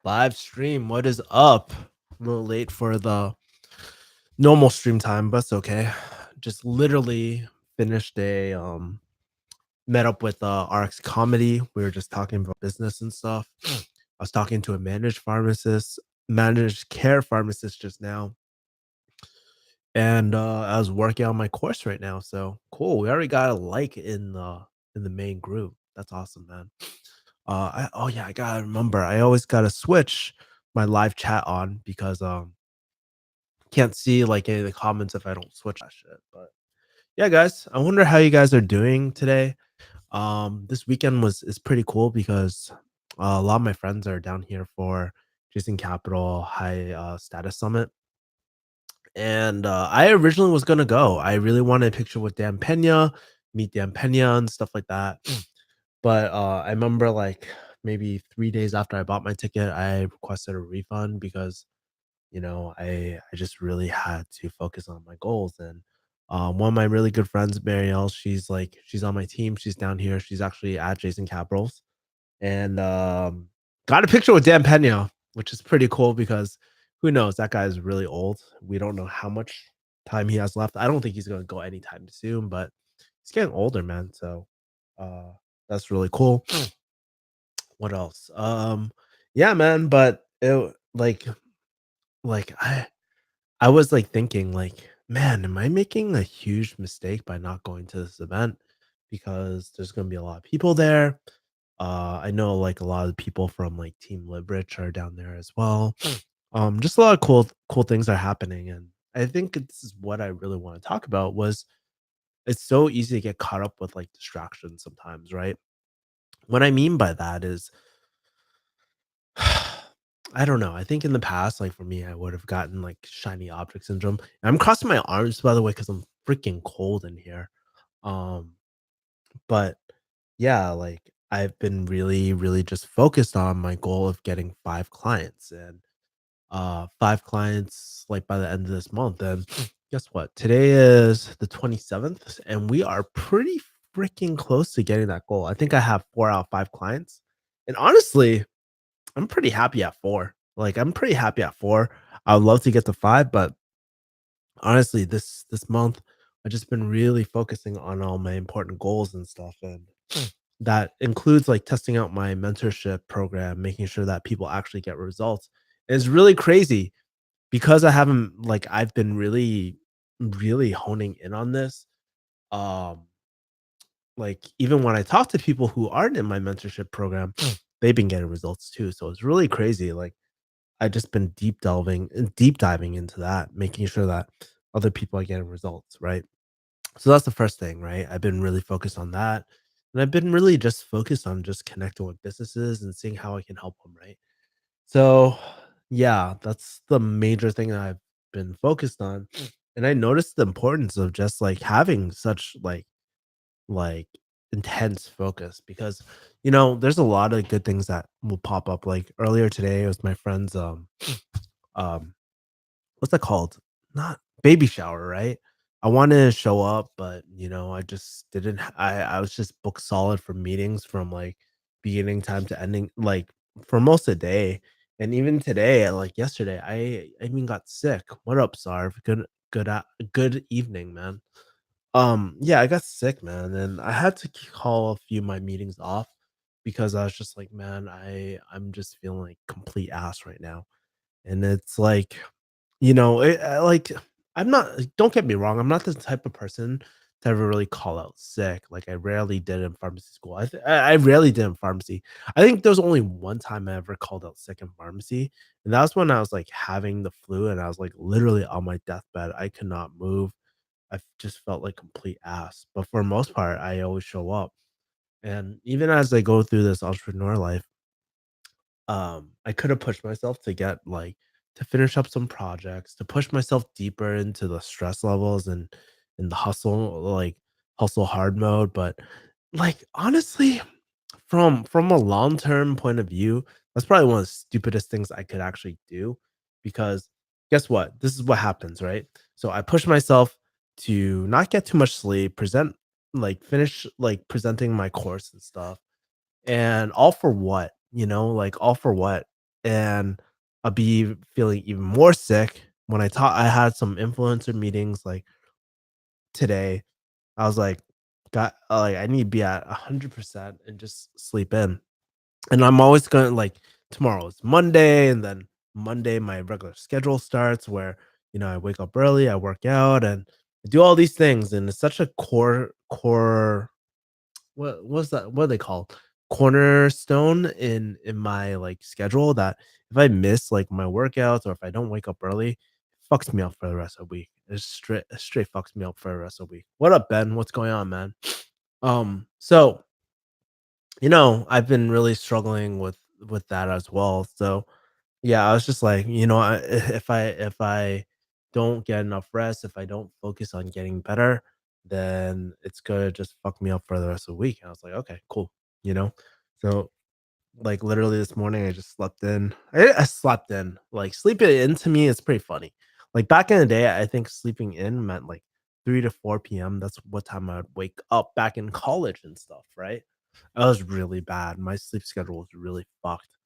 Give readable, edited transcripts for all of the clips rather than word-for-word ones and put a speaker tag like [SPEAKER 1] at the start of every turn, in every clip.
[SPEAKER 1] Live stream, what is up? A little late for the normal stream time, but it's okay. Just literally finished a met up with RX Comedy. We were just talking about business and stuff. I was talking to a managed care pharmacist just now, and I was working on my course right now. So cool. We already got a like in the main group. That's awesome, man. Oh yeah, I gotta remember. I always gotta switch my live chat on because can't see like any of the comments if I don't switch that shit. But yeah, guys, I wonder how you guys are doing today. This weekend was is pretty cool because a lot of my friends are down here for Jason Capital High Status Summit, and I originally was gonna go. I really wanted a picture with Dan Pena, meet Dan Pena and stuff like that. But I remember like maybe 3 days after I bought my ticket, I requested a refund because I just really had to focus on my goals. And one of my really good friends, Marielle, she's on my team. She's down here. She's actually at Jason Capitals, and got a picture with Dan Pena, which is pretty cool because who knows? That guy is really old. We don't know how much time he has left. I don't think he's gonna go anytime soon, but he's getting older, man. So uh, that's really cool. What else? Yeah, man. But like I was, like, thinking, like, "Man, am I making a huge mistake by not going to this event?" Because there's gonna be a lot of people there. I know, like, a lot of the people from, like, Team Librich are down there as well. Just a lot of cool things are happening, and I think this is what I really wanna talk about was it's so easy to get caught up with, like, distractions sometimes, right? What I mean by that is I don't know. I think in the past, like for me, I would have gotten like shiny object syndrome. I'm crossing my arms by the way because I'm freaking cold in here. Um, but yeah, like I've been really, really just focused on my goal of getting 5 clients and 5 clients like by the end of this month. And guess what? Today is the 27th, and we are pretty freaking close to getting that goal. I think I have 4 out of 5 clients. And honestly, I'm pretty happy at 4. Like, I'm pretty happy at 4. I would love to get to 5, but honestly, this month, I've just been really focusing on all my important goals and stuff, and that includes, like, testing out my mentorship program, making sure that people actually get results. And it's really crazy because I've been really, really honing in on this, um, like, even when I talk to people who aren't in my mentorship program, they've been getting results too, so it's really crazy, like I just been deep diving into that, making sure that other people are getting results, right? So that's the first thing, right? I've been really focused on that. And I've been really just focused on just connecting with businesses and seeing how I can help them, right? So yeah, that's the major thing that I've been focused on. And I noticed the importance of just like having such like intense focus because there's a lot of good things that will pop up. Like earlier today, it was my friend's um what's that called? Not baby shower, right? I wanted to show up, but I just didn't I was just booked solid for meetings from like beginning time to ending like for most of the day. And even today, like yesterday, I even got sick. What up, Sarv? Good evening, man. Yeah, I got sick, man, and I had to call a few of my meetings off because I was just like, man, I'm just feeling like complete ass right now. And it's like, like I'm not don't get me wrong, I'm not the type of person to ever really call out sick. Like I rarely did in pharmacy school. I rarely did in pharmacy. I think there was only one time I ever called out sick in pharmacy, and that was when I was like having the flu and I was like literally on my deathbed. I could not move. Just felt like complete ass. But for the most part, I always show up. And even as I go through this entrepreneur life, I could have pushed myself to get like to finish up some projects, to push myself deeper into the stress levels and in the hustle hard mode. But like honestly, from a long-term point of view, that's probably one of the stupidest things I could actually do because guess what? This is what happens, right? So I push myself to not get too much sleep, finish like presenting my course and stuff. And all for what? Like all for what? and I'll be feeling even more sick when I had some influencer meetings like today. I was like, got like I need to be at 100% and just sleep in. And I'm always gonna like tomorrow is Monday, and then Monday my regular schedule starts where I wake up early, I work out, and I do all these things, and it's such a core what's that? What are they called? Cornerstone in my like schedule that if I miss like my workouts or if I don't wake up early, it fucks me up for the rest of the week. It straight fucks me up for the rest of the week. What up, Ben? What's going on, man? So I've been really struggling with that as well. So yeah, I was just like, if I don't get enough rest, if I don't focus on getting better, then it's gonna just fuck me up for the rest of the week. And I was like, okay, cool. You know, so like literally this morning, I just slept in. I slept in. Like sleeping in to me is pretty funny. Like back in the day, I think sleeping in meant like 3 to 4 p.m. That's what time I'd wake up back in college and stuff, right? I was really bad. My sleep schedule was really fucked.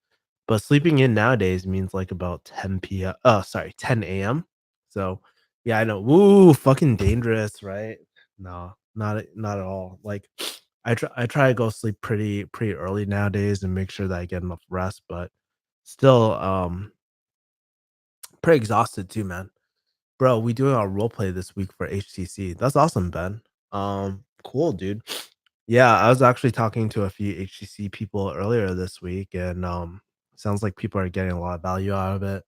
[SPEAKER 1] But sleeping in nowadays means like about 10 p.m. Sorry, 10 a.m. So yeah, I know. Woo, fucking dangerous, right? No, not at all. Like I try to go sleep pretty early nowadays and make sure that I get enough rest, but still pretty exhausted too, man. Bro, we doing our role play this week for HTC. That's awesome, Ben. Cool, dude. Yeah, I was actually talking to a few HTC people earlier this week, and sounds like people are getting a lot of value out of it.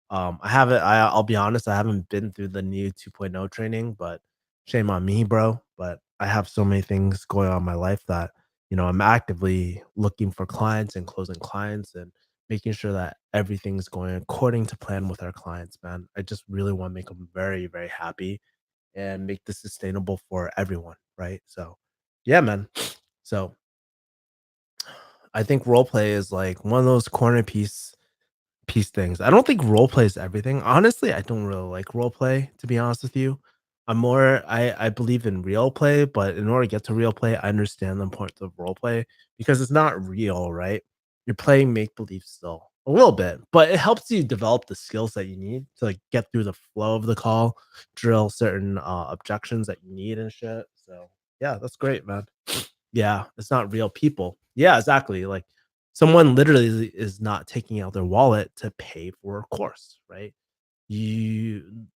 [SPEAKER 1] I'll be honest, I haven't been through the new 2.0 training, but shame on me, bro. But I have so many things going on in my life that, I'm actively looking for clients and closing clients and making sure that everything's going according to plan with our clients, man. I just really want to make them very, very happy and make this sustainable for everyone, right? So, yeah, man. So, I think role play is like one of those corner piece things. I don't think role play is everything. Honestly, I don't really like role play, to be honest with you. I believe in real play, but in order to get to real play, I understand the importance of role play because it's not real, right? You're playing make believe still a little bit, but it helps you develop the skills that you need to like get through the flow of the call, drill certain objections that you need and shit. So yeah, that's great, man. Yeah, it's not real people. Yeah, exactly. Like someone literally is not taking out their wallet to pay for a course, right?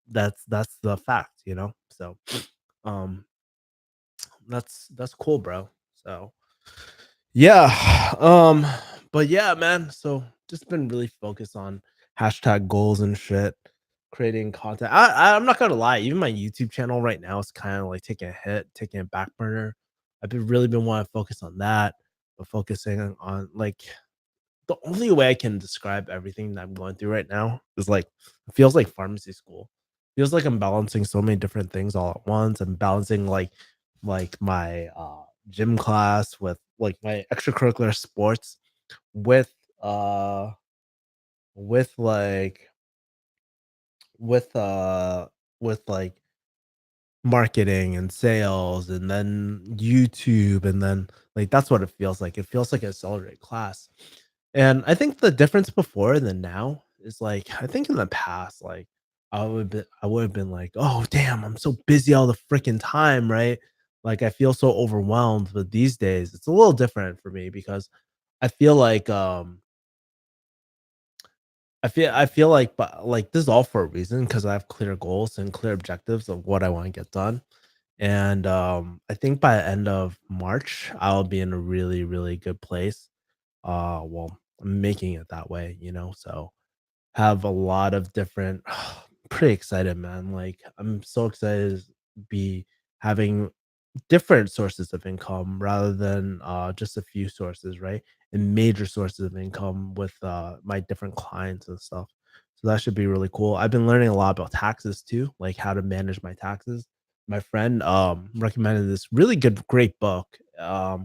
[SPEAKER 1] That's the fact. So um that's cool, bro. So yeah, but yeah, man. So just been really focused on hashtag goals and shit, creating content. I'm not gonna lie, even my YouTube channel right now is kind of like taking a hit, taking a back burner. I've been really been wanting to focus on that, but focusing on like the only way I can describe everything that I'm going through right now is like it feels like pharmacy school. Feels like I'm balancing so many different things all at once. I'm balancing like my gym class with like my extracurricular sports with uh with like with uh with like marketing and sales and then YouTube and then like that's what it feels like. It feels like an accelerated class. And I think the difference before and then now is like I think in the past, like I would have been like, oh damn, I'm so busy all the freaking time, right? Like I feel so overwhelmed. But these days it's a little different for me because I feel like I feel like but like this is all for a reason because I have clear goals and clear objectives of what I want to get done. And I think by the end of March, I'll be in a really, really good place. Well, I'm making it that way. So have a lot of different pretty excited, man. Like I'm so excited to be having different sources of income rather than just a few sources, right? And major sources of income with my different clients and stuff. So that should be really cool. I've been learning a lot about taxes too, like how to manage my taxes. My friend recommended this really good, great book. I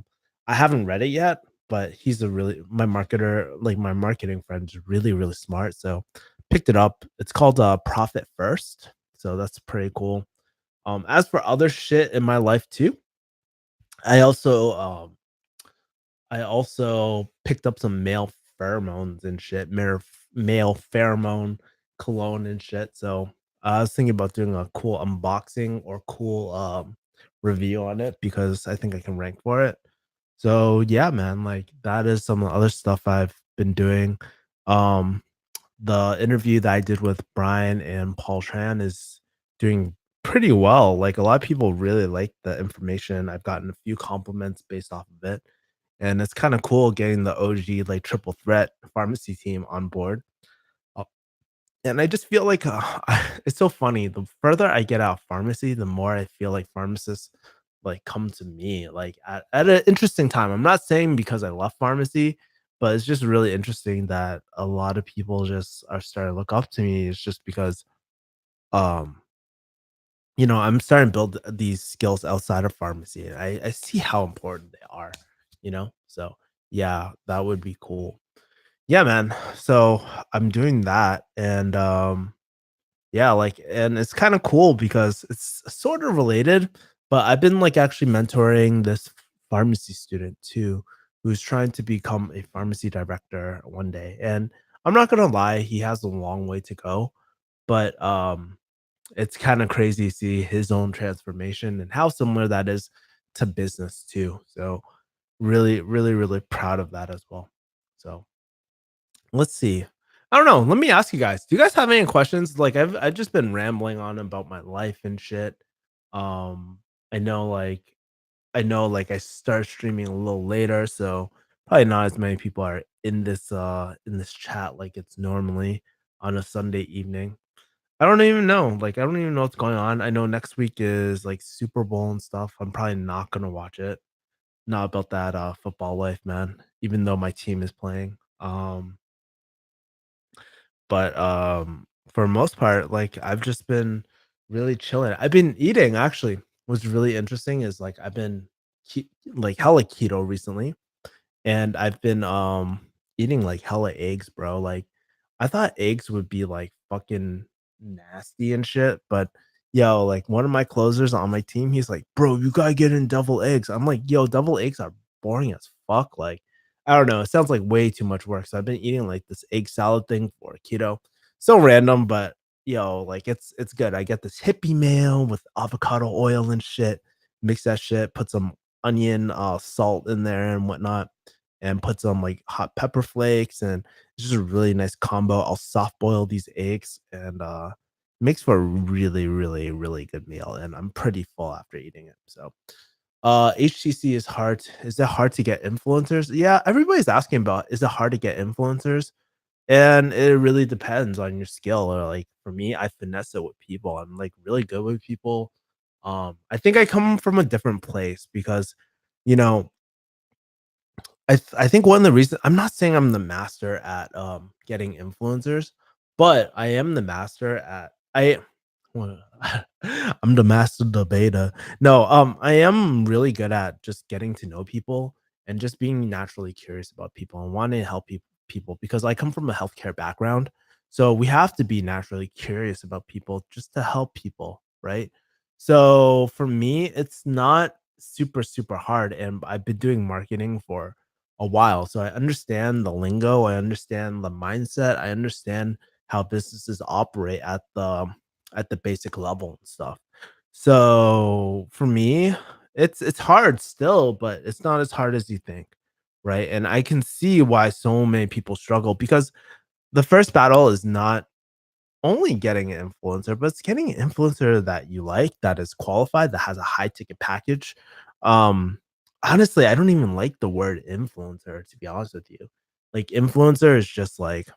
[SPEAKER 1] haven't read it yet, but he's a really my marketer, like my marketing friend is really, really smart. So picked it up. It's called Profit First. So that's pretty cool. As for other shit in my life too, I also I also picked up some pheromones and shit, male pheromone cologne and shit. So I was thinking about doing a cool unboxing or cool review on it because I think I can rank for it. So yeah, man, like that is some of the other stuff I've been doing. Um the interview that I did with Brian and Paul Tran is doing pretty well. Like a lot of people really like the information. I've gotten a few compliments based off of it. And it's kind of cool getting the OG like triple threat pharmacy team on board. Uh, And I just feel like it's so funny. The further I get out of pharmacy, the more I feel like pharmacists like come to me like at an interesting time. I'm not saying because I love pharmacy, but it's just really interesting that a lot of people just are starting to look up to me. It's just because um I'm starting to build these skills outside of pharmacy. And I see how important they are, So yeah, that would be cool. Yeah, man. So I'm doing that and yeah, like, and it's kind of cool because it's sort of related, but I've been like actually mentoring this pharmacy student too, who's trying to become a pharmacy director one day. And I'm not gonna lie, he has a long way to go, but it's kind of crazy to see his own transformation and how similar that is to business too. So really, really, really proud of that as well. So let's see. I don't know. Let me ask you guys. Do you guys have any questions? Like I've just been rambling on about my life and shit. Um I know like I start streaming a little later, so probably not as many people are in this chat like it's normally on a Sunday evening. I don't even know. Like I don't even know what's going on. I know next week is like Super Bowl and stuff. I'm probably not gonna watch it. Not about that football life, man. Even though my team is playing. But for most part, like, I've just been really chilling. I've been eating actually. What's really interesting is, like, I've been like, hella keto recently, and I've been, eating, like, hella eggs, bro. Like, I thought eggs would be, like, fucking nasty and shit, but, yo, like, one of my closers on my team, he's like, "Bro, you gotta get in devil eggs." I'm like, "Yo, devil eggs are boring as fuck." Like, I don't know, it sounds like way too much work, so I've been eating, like, this egg salad thing for keto. So random, but, yo, like, it's good. I get this hippie meal with avocado oil and shit, mix that shit, put some onion, salt in there and whatnot and put some like hot pepper flakes and it's just a really nice combo. I'll soft boil these eggs and makes for a really, really, really good meal. And I'm pretty full after eating it. So HTC is it hard to get influencers? Yeah, everybody's asking about is it hard to get influencers? And it really depends on your skill. Or like for me, I finesse it with people. I'm like really good with people. I think I come from a different place because you know I think one of the reasons I'm not saying I'm the master at, getting influencers, but I am the master at well, I'm the master debater. No, I am really good at just getting to know people and just being naturally curious about people and wanting to help people because I come from a healthcare background. So we have to be naturally curious about people just to help people, right? So for me, it's not super, super hard. And I've been doing marketing for a while. So I understand the lingo, I understand the mindset, I understand how businesses operate at the basic level and stuff. So for me, it's hard still, but it's not as hard as you think, right? And I can see why so many people struggle because the first battle is not only getting an influencer, but it's getting an influencer that you like, that is qualified, that has a high ticket package. Um, Honestly, I don't even like the word influencer, to be honest with you. Like, influencer is just like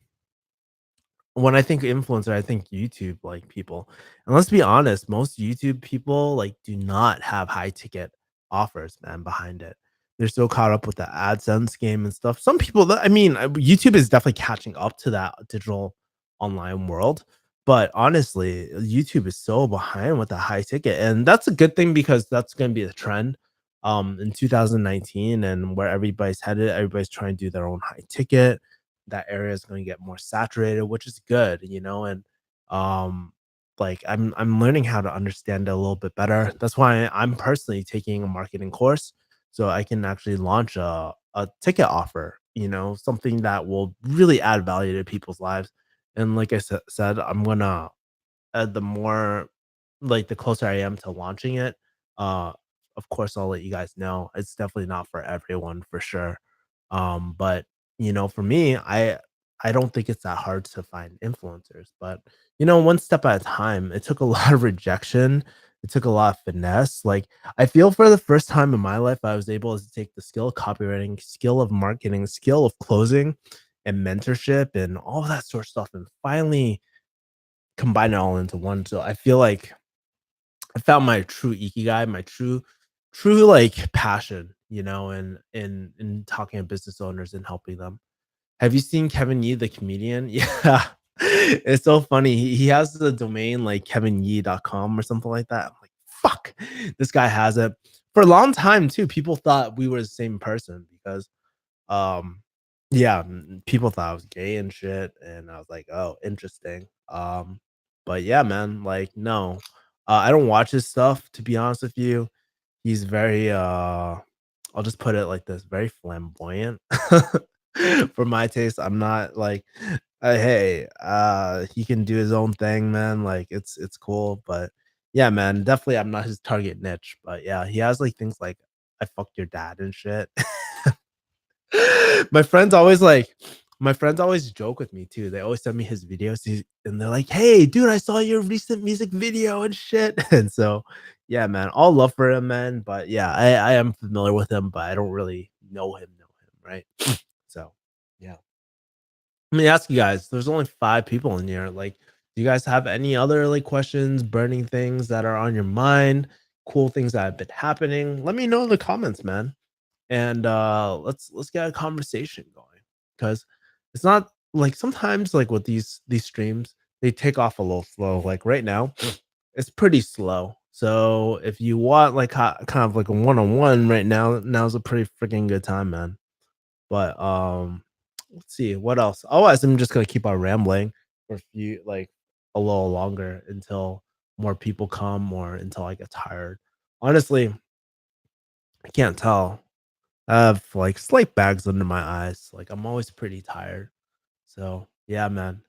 [SPEAKER 1] when I think influencer, I think YouTube like people. And let's be honest, most YouTube people like do not have high ticket offers, man, behind it. They're so caught up with the AdSense game and stuff. Some people that I mean, YouTube is definitely catching up to that digital online world. But honestly, YouTube is so behind with the high ticket. And that's a good thing because that's going to be the trend in 2019 and where everybody's headed. Everybody's trying to do their own high ticket. That area is going to get more saturated, which is good, and um like I'm learning how to understand it a little bit better. That's why I'm personally taking a marketing course so I can actually launch a ticket offer something that will really add value to people's lives. And like I said, I'm gonna the more like the closer I am to launching it, uh, of course I'll let you guys know. It's definitely not for everyone for sure. But for me, I don't think it's that hard to find influencers, but one step at a time. It took a lot of rejection. It took a lot of finesse. Like I feel for the first time in my life, I was able to take the skill of copywriting, skill of marketing, skill of closing, and mentorship, and all of that sort of stuff, and finally combine it all into one. So I feel like I found my true ikigai, my true like passion, in talking to business owners and helping them. Have you seen Kevin Yee, the comedian? Yeah. It's so funny. He has the domain like kevinyee.com or something like that. I'm like, fuck, this guy has it. For a long time too, people thought we were the same person because yeah, people thought I was gay and shit, and I was like, "Oh, interesting." But yeah, man, like, no, I don't watch his stuff, to be honest with you. He's very, I'll just put it like this, very flamboyant. For my taste, I'm not like, hey, he can do his own thing, man. Like, it's cool, but yeah, man, definitely I'm not his target niche. But yeah, he has like things like "I fucked your dad" and shit. My friends always like my friends always joke with me too. They always send me his videos, and they're like, "Hey, dude, I saw your recent music video and shit." And so, yeah, man, all love for him, man. But yeah, I am familiar with him, but I don't really know him, right? So, yeah. Let me ask you guys. There's only 5 people in here. Like, do you guys have any other like questions, burning things that are on your mind, cool things that have been happening? Let me know in the comments, man, and let's get a conversation going, because it's not like sometimes like with these streams they take off a little slow. Like right now it's pretty slow, so if you want like kind of like a one-on-one right now, now's a pretty freaking good time, man. But let's see what else. Otherwise I'm just gonna keep on rambling for a few like a little longer until more people come or until I get tired. Honestly, I can't tell. I have like slight bags under my eyes. Like I'm always pretty tired. So yeah, man.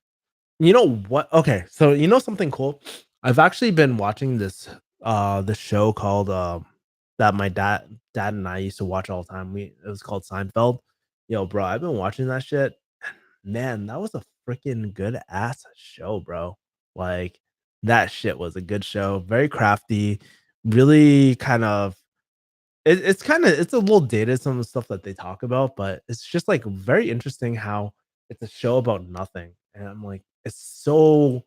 [SPEAKER 1] You know what? Okay, so you know something cool? I've actually been watching this show called that my dad and I used to watch all the time. It was called Seinfeld. Yo, bro, I've been watching that shit. Man, that was a freaking good ass show, bro. Like that shit was a good show. Very crafty, really kind of it's a little dated, some of the stuff that they talk about, but it's just, like, very interesting how it's a show about nothing, and I'm like, it's a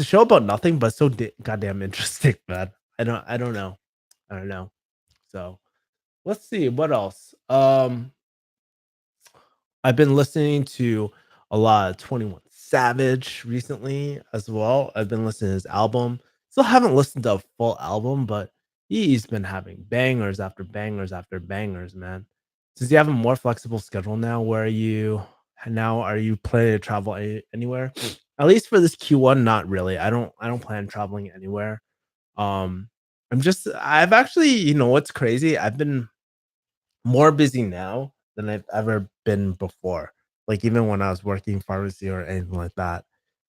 [SPEAKER 1] show about nothing, but so goddamn interesting, man. I don't know. I don't know. So, let's see, what else? I've been listening to a lot of 21 Savage recently as well. I've been listening to his album. Still haven't listened to a full album, but he's been having bangers after bangers after bangers, man. Since you have a more flexible schedule now, are you planning to travel anywhere? At least for this Q1, not really. I don't plan traveling anywhere. Um, I've actually, what's crazy? I've been more busy now than I've ever been before. Like even when I was working pharmacy or anything like that.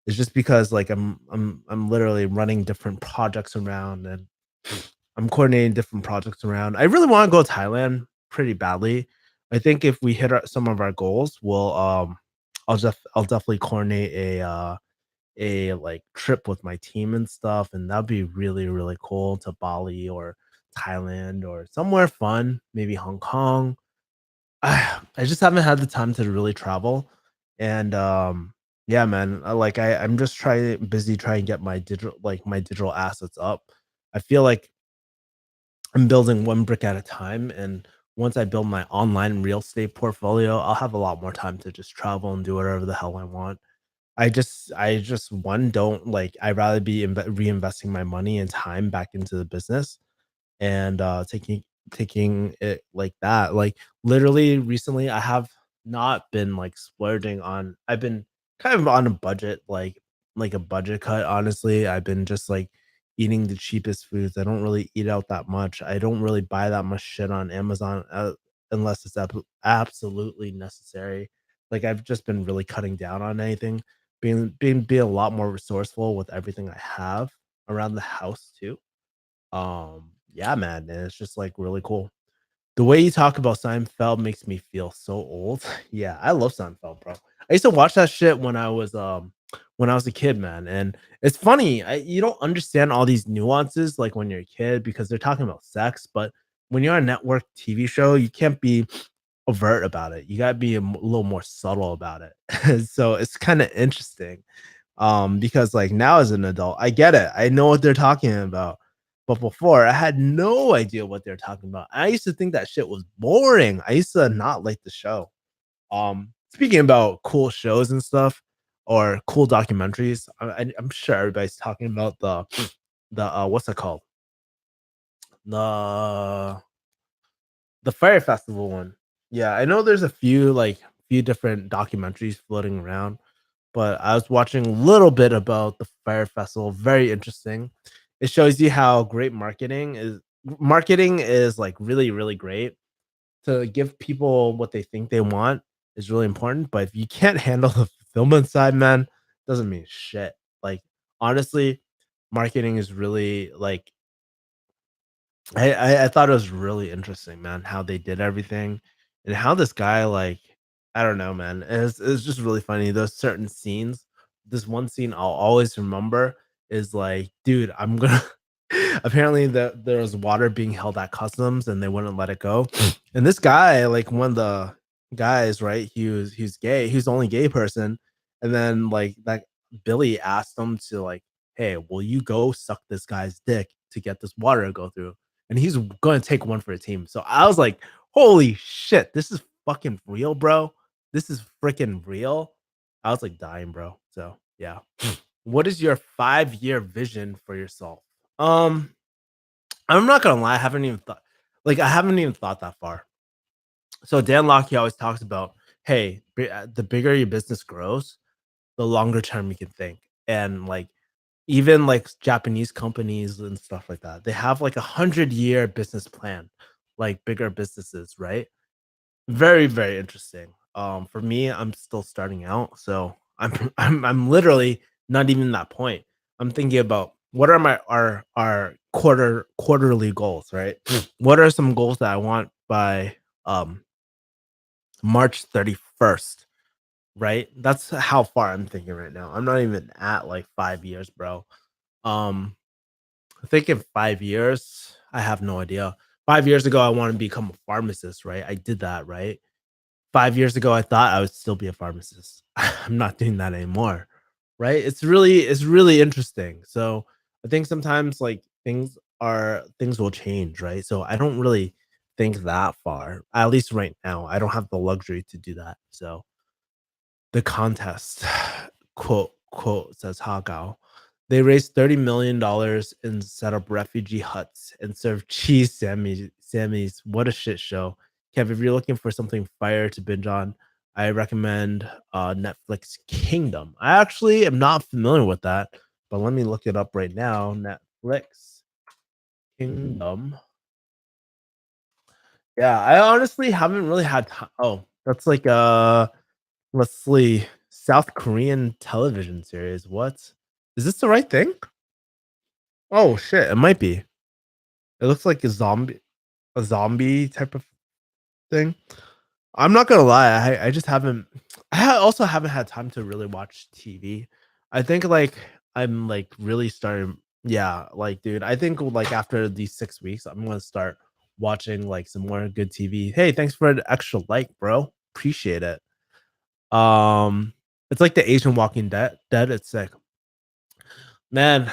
[SPEAKER 1] It's just because like I'm literally running different projects around, and I'm coordinating different projects around. I really want to go to Thailand pretty badly. I think if we hit some of our goals, I'll definitely coordinate a like trip with my team and stuff, and that'd be really really cool, to Bali or Thailand or somewhere fun, maybe Hong Kong. I just haven't had the time to really travel, and, yeah, man, I'm just trying to get my digital assets up. I feel like I'm building one brick at a time, and once I build my online real estate portfolio, I'll have a lot more time to just travel and do whatever the hell I want. I just one don't like I'd rather be reinvesting my money and time back into the business, and taking it like that. Like literally recently I have not been like splurging on I've been kind of on a budget, like a budget cut, honestly. I've been just like eating the cheapest foods. I don't really eat out that much. I don't really buy that much shit on Amazon. unless it's absolutely necessary. Like, I've just been really cutting down on anything, being a lot more resourceful with everything I have around the house too. Yeah, man, and it's just, like, really cool. The way you talk about Seinfeld makes me feel so old. Yeah, I love Seinfeld, bro. I used to watch that shit when I was a kid, man, and it's funny, you don't understand all these nuances, like, when you're a kid because they're talking about sex, but when you're on a network TV show, you can't be overt about it. You gotta be a little more subtle about it. So, it's kinda interesting, because, like, now as an adult, I get it. I know what they're talking about. But before, I had no idea what they're talking about. I used to think that shit was boring. I used to not like the show. Speaking about cool shows and stuff or cool documentaries, I'm sure everybody's talking about the what's it called? The the Fire Festival one. Yeah, I know there's a few few different documentaries floating around, but I was watching a little bit about the Fire Festival. Very interesting. It shows you how great marketing is like really, really great to give people what they think they want is really important. But if you can't handle the fulfillment side, man, doesn't mean shit. Like honestly, marketing is really like I thought it was really interesting, man, how they did everything and how this guy, like, I don't know, man. It's just really funny. Those certain scenes. This one scene I'll always remember is like, dude, I'm gonna apparently there was water being held at customs and they wouldn't let it go. And this guy, like one of the guys, right? He was gay, he was the only gay person. And then like that Billy asked him to like, hey, will you go suck this guy's dick to get this water to go through? And he's gonna take one for the team. So I was like, "Holy shit, this is fucking real, bro. This is freaking real." I was like dying, bro. So yeah. What is your 5-year vision for yourself? Um, I'm not gonna lie, I haven't even thought that far. So Dan Locke he always talks about, hey, the bigger your business grows, the longer term you can think. And like even like Japanese companies and stuff like that, they have like 100-year business plan, like bigger businesses, right? Very, very interesting. For me, I'm still starting out, so I'm I'm literally not even that point. I'm thinking about what are our quarterly goals, right? What are some goals that I want by March 31st, right? That's how far I'm thinking right now. I'm not even at like 5 years, bro. Um, I think in 5 years, I have no idea. 5 years ago, I want to become a pharmacist, right? I did that, right? 5 years ago, I thought I would still be a pharmacist. I'm not doing that anymore, right? It's really interesting. So I think sometimes like things will change, right? So I don't really think that far. At least right now, I don't have the luxury to do that. So the contest, quote says Hagao. They raised $30 million and set up refugee huts and serve cheese Sammys. What a shit show. Kev, if you're looking for something fire to binge on, I recommend Netflix Kingdom. I actually am not familiar with that, but let me look it up right now. Netflix Kingdom. Yeah, I honestly haven't really had time. Oh, that's like let's see. South Korean television series. What? Is this the right thing? Oh shit, it might be. It looks like a zombie type of thing. I'm not gonna lie, I just haven't also haven't had time to really watch TV. I think like I'm like really starting yeah, like dude, I think like after these 6 weeks, I'm gonna start watching like some more good TV. Hey, thanks for the extra like, bro. Appreciate it. Um, it's like the Asian Walking Dead. It's sick. Man,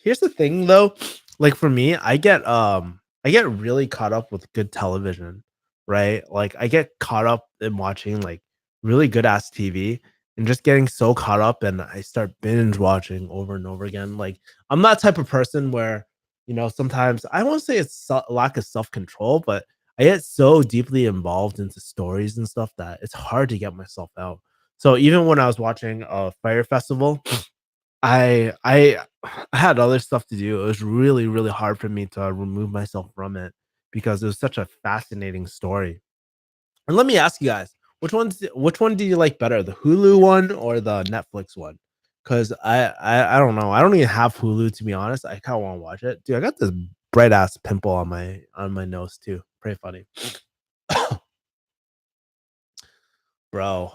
[SPEAKER 1] here's the thing though, like for me, I get really caught up with good television, right? Like I get caught up in watching like really good ass TV and just getting so caught up and I start binge watching over and over again. Like I'm that type of person where, sometimes I won't say it's lack of self-control, but I get so deeply involved into stories and stuff that it's hard to get myself out. So even when I was watching Fire Festival, I I had other stuff to do. It was really, really hard for me to remove myself from it because it was such a fascinating story. And let me ask you guys, which one do you like better, the Hulu one or the Netflix one? Because I don't know. I don't even have Hulu to be honest. I kind of want to watch it. Dude, I got this bright ass pimple on my nose too. Pretty funny. Bro,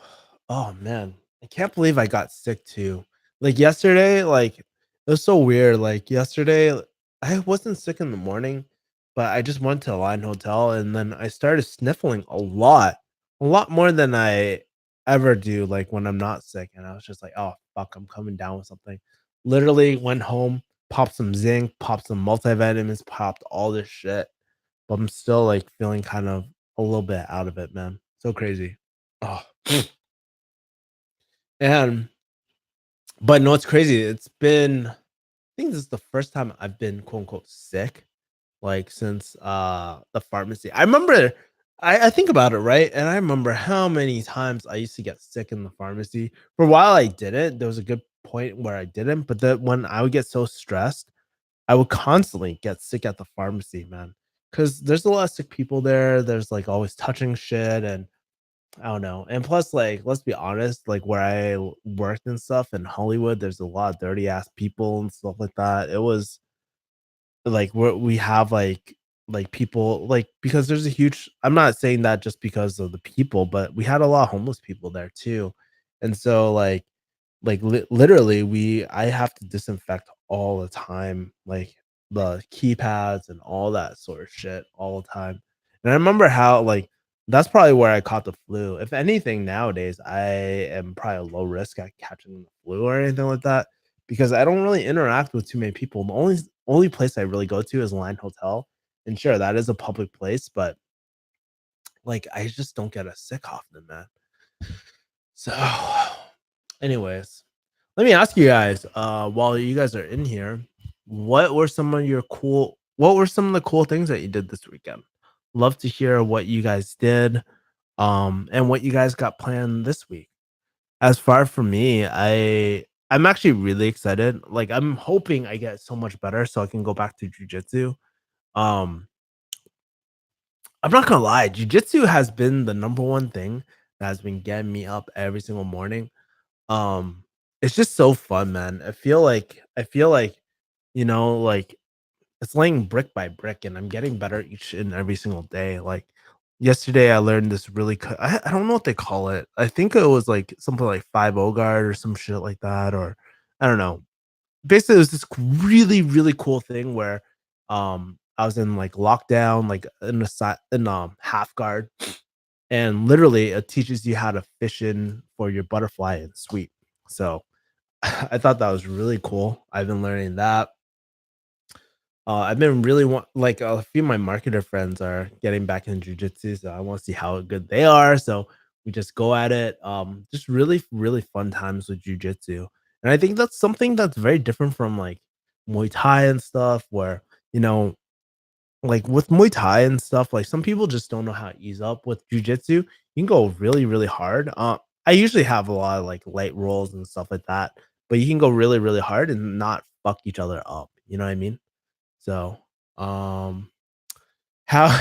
[SPEAKER 1] oh man, I can't believe I got sick too. Like yesterday, like it was so weird. Like yesterday, I wasn't sick in the morning, but I just went to a Line Hotel and then I started sniffling a lot more than I ever do. Like when I'm not sick, and I was just like, oh fuck, I'm coming down with something. Literally went home, popped some zinc, popped some multivitamins, popped all this shit, but I'm still like feeling kind of a little bit out of it, man. So crazy. Oh. And but no, it's crazy. It's been I think this is the first time I've been quote unquote sick, like since the pharmacy. I remember I think about it, right? And I remember how many times I used to get sick in the pharmacy. For a while I didn't. There was a good point where I didn't, but then when I would get so stressed, I would constantly get sick at the pharmacy, man. Cause there's a lot of sick people there. There's like always touching shit and I don't know. And plus, like, let's be honest, like where worked and stuff in Hollywood, there's a lot of dirty ass people and stuff like that. It was like we have like people like because there's a huge I'm not saying that just because of the people, but we had a lot of homeless people there too. And so literally we I have to disinfect all the time, like the keypads and all that sort of shit all the time. And I remember how like that's probably where I caught the flu. If anything, nowadays I am probably low risk at catching the flu or anything like that because I don't really interact with too many people. The only place I really go to is Line Hotel. And sure, that is a public place, but like I just don't get a sick often, man. So anyways, let me ask you guys, while you guys are in here, what were some of the cool things that you did this weekend? Love to hear what you guys did, and what you guys got planned this week. As far for me, I'm actually really excited. Like I'm hoping I get so much better so I can go back to jujitsu. Um, I'm not gonna lie, jujitsu has been the number one thing that has been getting me up every single morning. um, it's just so fun, man. I feel like, like it's laying brick by brick and I'm getting better each and every single day. Like yesterday I learned this I don't know what they call it. I think it was like something like 5 guard or some shit like that, or I don't know. Basically it was this really, really cool thing where I was in like lockdown, like in a half guard, and literally it teaches you how to fish in for your butterfly and sweep. So I thought that was really cool. I've been learning that. I've been really like a few of my marketer friends are getting back in jujitsu, so I want to see how good they are. So we just go at it. Just really, really fun times with jujitsu, and I think that's something that's very different from like Muay Thai and stuff, where you know like with Muay Thai and stuff, like some people just don't know how to ease up. With jujitsu, you can go really, really hard. I usually have a lot of like light rolls and stuff like that, but you can go really, really hard and not fuck each other up. You know what I mean? So, um, how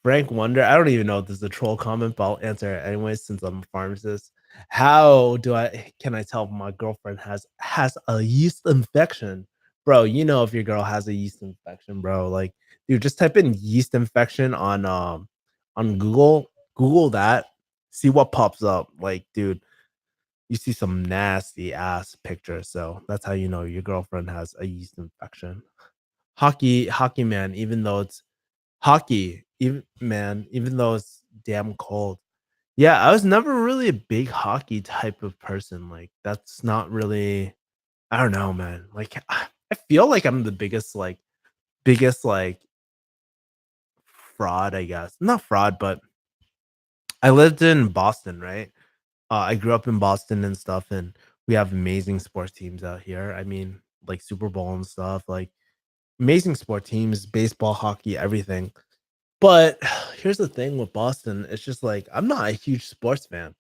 [SPEAKER 1] Frank Wonder, I don't even know if this is a troll comment, but I'll answer it anyways since I'm a pharmacist. How do I can I tell if my girlfriend has a yeast infection? Bro, you know if your girl has a yeast infection, bro. Like, dude, just type in yeast infection on Google. Google that, see what pops up. Like, dude, you see some nasty ass pictures. So that's how you know your girlfriend has a yeast infection. Hockey man, even though it's even though it's damn cold. Yeah, I was never really a big hockey type of person. Like that's not really I don't know, man. Like I feel like I'm the biggest like fraud, I guess. Not fraud, but I lived in Boston, right? I grew up in Boston and stuff, and we have amazing sports teams out here. I mean, like Super Bowl and stuff, like amazing sport teams, baseball, hockey, everything. But here's the thing with Boston, it's just like I'm not a huge sports fan.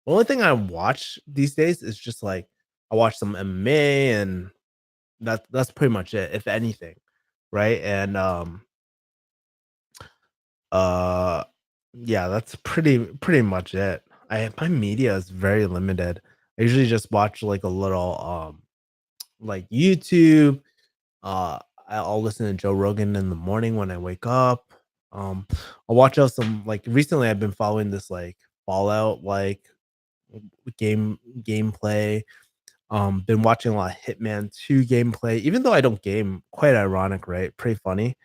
[SPEAKER 1] The only thing I watch these days is just like I watch some MMA and that's pretty much it, if anything. Right. And Uh, yeah, that's pretty much it. I My media is very limited. I usually just watch like a little like YouTube. Uh, I'll listen to Joe Rogan in the morning when I wake up. Um, I'll watch out some like recently I've been following this like Fallout like gameplay. Been watching a lot of Hitman 2 gameplay, even though I don't game, quite ironic, right? Pretty funny.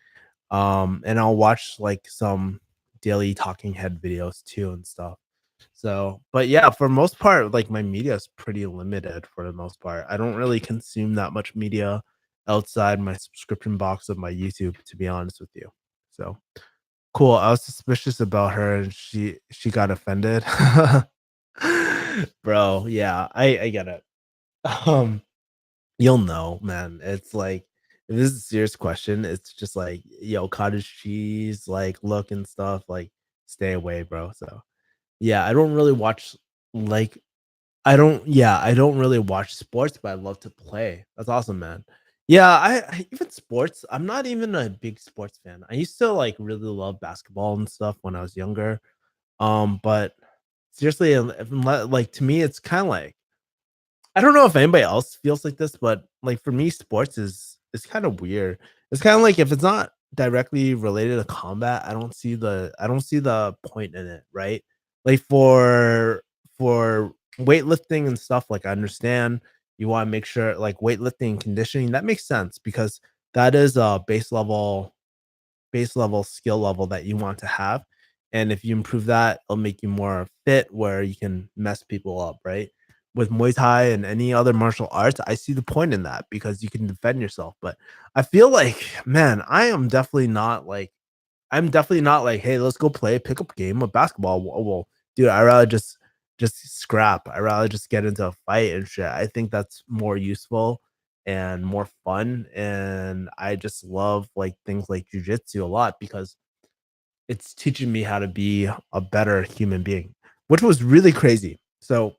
[SPEAKER 1] And I'll watch like some daily talking head videos too and stuff. So, but yeah, for most part, like my media is pretty limited for the most part. I don't really consume that much media outside my subscription box of my YouTube, to be honest with you. So cool. I was suspicious about her and she got offended. Bro, yeah, I get it. Um, you'll know, man. It's like if this is a serious question, it's just like, yo, cottage cheese, like look and stuff, like stay away, bro. So yeah, I don't really watch like I don't really watch sports, but I love to play. That's awesome, man. Yeah, I even sports, I'm not even a big sports fan. I used to like really love basketball and stuff when I was younger. But seriously, like to me, it's kind of like I don't know if anybody else feels like this, but like for me, sports is kind of weird. It's kind of like if it's not directly related to combat, I don't see the point in it, right? Like for weightlifting and stuff, like I understand you want to make sure like weightlifting and conditioning, that makes sense because that is a base level skill level that you want to have. And if you improve that, it'll make you more fit where you can mess people up, right? With Muay Thai and any other martial arts, I see the point in that because you can defend yourself. But I feel like, man, I'm definitely not like, hey, let's go play, pick up a game of basketball. Well, dude, I rather just scrap. I rather just get into a fight and shit. I think that's more useful and more fun. And I just love like things like jujitsu a lot because it's teaching me how to be a better human being, which was really crazy. So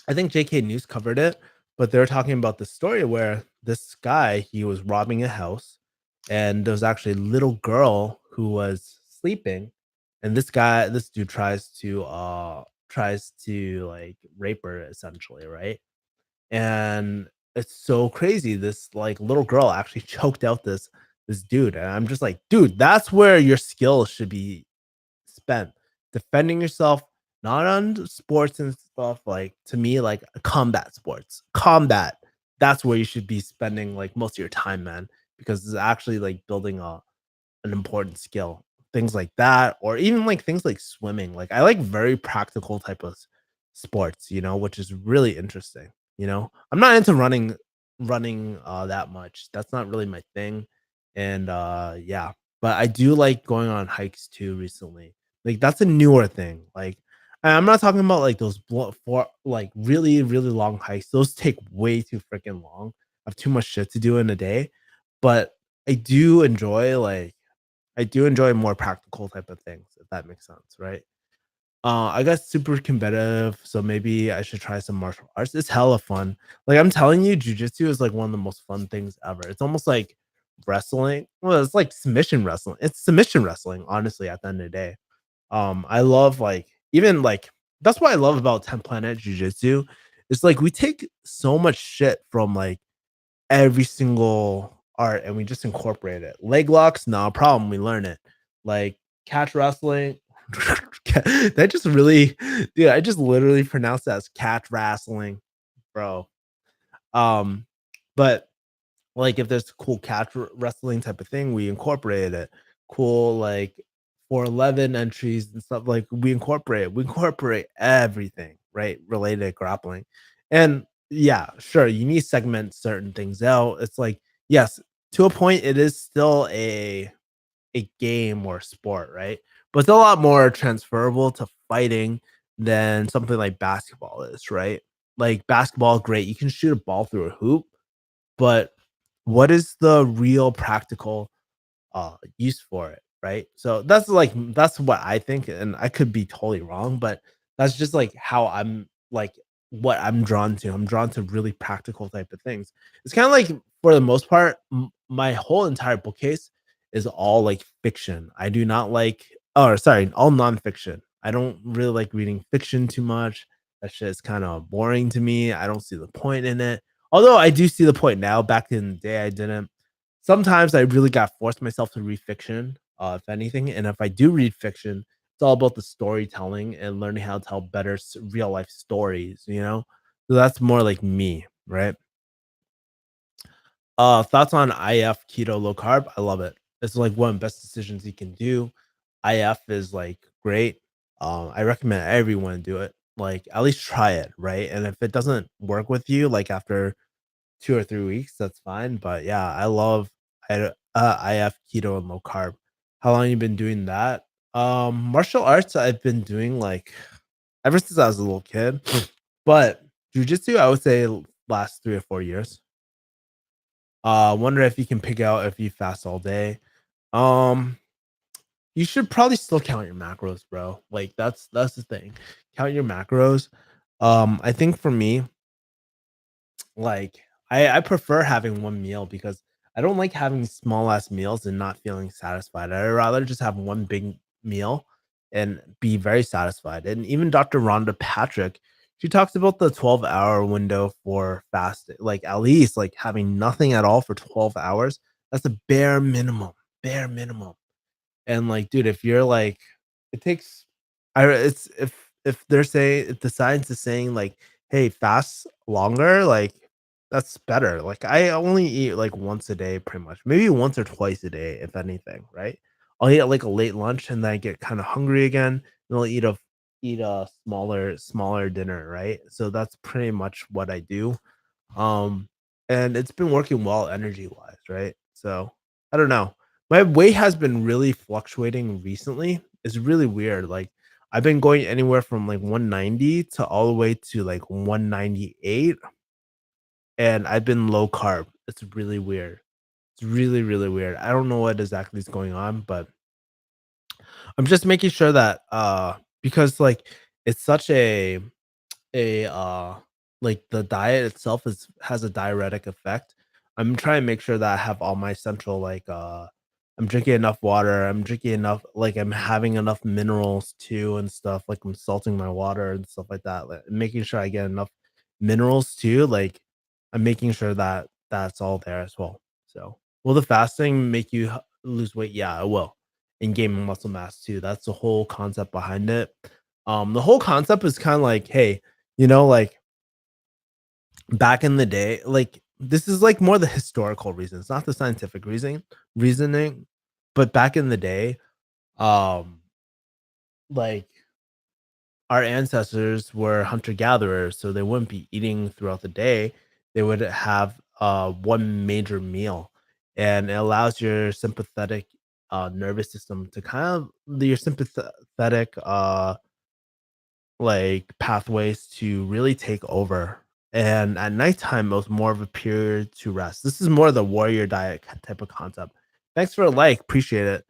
[SPEAKER 1] I think JK News covered it, but they're talking about the story where this guy, he was robbing a house and there was actually a little girl who was sleeping and this dude tries to like rape her essentially, right? And it's so crazy. This like little girl actually choked out this dude and I'm just like, dude, that's where your skills should be spent defending yourself, not on sports and stuff. Like to me, like combat sports, combat. That's where you should be spending like most of your time, man, because it's actually like building an important skill. Things like that, or even like things like swimming. Like I like very practical type of sports, which is really interesting. I'm not into running that much. That's not really my thing. And yeah, but I do like going on hikes too recently. Like that's a newer thing. Like I'm not talking about like those for like really really long hikes. Those take way too freaking long. I have too much shit to do in a day. But I do enjoy like I do enjoy more practical type of things, if that makes sense, right? I got super competitive, so maybe I should try some martial arts. It's hella fun. Like I'm telling you, jujitsu is like one of the most fun things ever. It's almost like wrestling. Well, it's like submission wrestling. It's submission wrestling, honestly, at the end of the day. I love like even like that's what I love about 10 Planet Jiu-Jitsu. It's like we take so much shit from like every single art and we just incorporate it. Leg locks, no problem. We learn it. Like catch wrestling. That just really, dude, I just literally pronounced that as catch wrestling, bro. Um, but like if there's cool catch wrestling type of thing, we incorporated it. Cool, like 411 entries and stuff. Like we incorporate everything, right? Related to grappling. And yeah, sure, you need to segment certain things out. It's like, yes, to a point, it is still a game or sport, right? But it's a lot more transferable to fighting than something like basketball is, right? Like basketball, great. You can shoot a ball through a hoop, but what is the real practical use for it, right? So that's what I think, and I could be totally wrong, but that's just like how I'm like what I'm drawn to. I'm drawn to really practical type of things. It's kind of like for the most part, my whole entire bookcase is all like fiction. I do not like or sorry, all nonfiction. I don't really like reading fiction too much. That shit is kind of boring to me. I don't see the point in it. Although I do see the point now. Back in the day, I didn't. Sometimes I really got forced myself to read fiction, if anything. And if I do read fiction, it's all about the storytelling and learning how to tell better real life stories. So that's more like me, right? Thoughts on IF keto low carb? I love it. It's like one of the best decisions you can do. IF is like great. I recommend everyone do it. Like at least try it, right? And if it doesn't work with you, like after 2 or 3 weeks, that's fine. But yeah, I love IF keto and low carb. How long you been doing that? Martial arts I've been doing like ever since I was a little kid. But jujitsu, I would say last 3 or 4 years. Wonder if you can pick out if you fast all day. Um, you should probably still count your macros, bro. Like that's the thing. Count your macros. I think for me, like I prefer having one meal because I don't like having small ass meals and not feeling satisfied. I'd rather just have one big meal and be very satisfied. And even Dr. Rhonda Patrick, she talks about the 12-hour window for fasting, like at least like having nothing at all for 12 hours. That's the bare minimum. Bare minimum. And like, dude, if you're like, it takes, it's if they're saying if the science is saying like, hey, fast longer, like that's better. Like I only eat like once a day, pretty much, maybe once or twice a day, if anything, right? I'll eat at like a late lunch and then I get kind of hungry again. And I'll eat a smaller dinner, right? So that's pretty much what I do. Um, and it's been working well energy wise, right? So I don't know. My weight has been really fluctuating recently. It's really weird. Like I've been going anywhere from like 190 to all the way to like 198, and I've been low carb. It's really weird. It's really, really weird. I don't know what exactly is going on, but I'm just making sure that because like it's such a like the diet itself is has a diuretic effect. I'm trying to make sure that I have all my central like I'm drinking enough water, I'm drinking enough like I'm having enough minerals too and stuff, like I'm salting my water and stuff like that. Like making sure I get enough minerals too. Like I'm making sure that that's all there as well. So will the fasting make you lose weight? Yeah, it will. And gain muscle mass too. That's the whole concept behind it. The whole concept is kind of like, hey, like back in the day, like this is like more the historical reason. It's not the scientific reasoning, but back in the day, um, like our ancestors were hunter gatherers, so they wouldn't be eating throughout the day. They would have one major meal, and it allows your sympathetic nervous system to kind of your sympathetic like pathways to really take over. And at nighttime, it was more of a period to rest. This is more the warrior diet type of concept. Thanks for a like, appreciate it.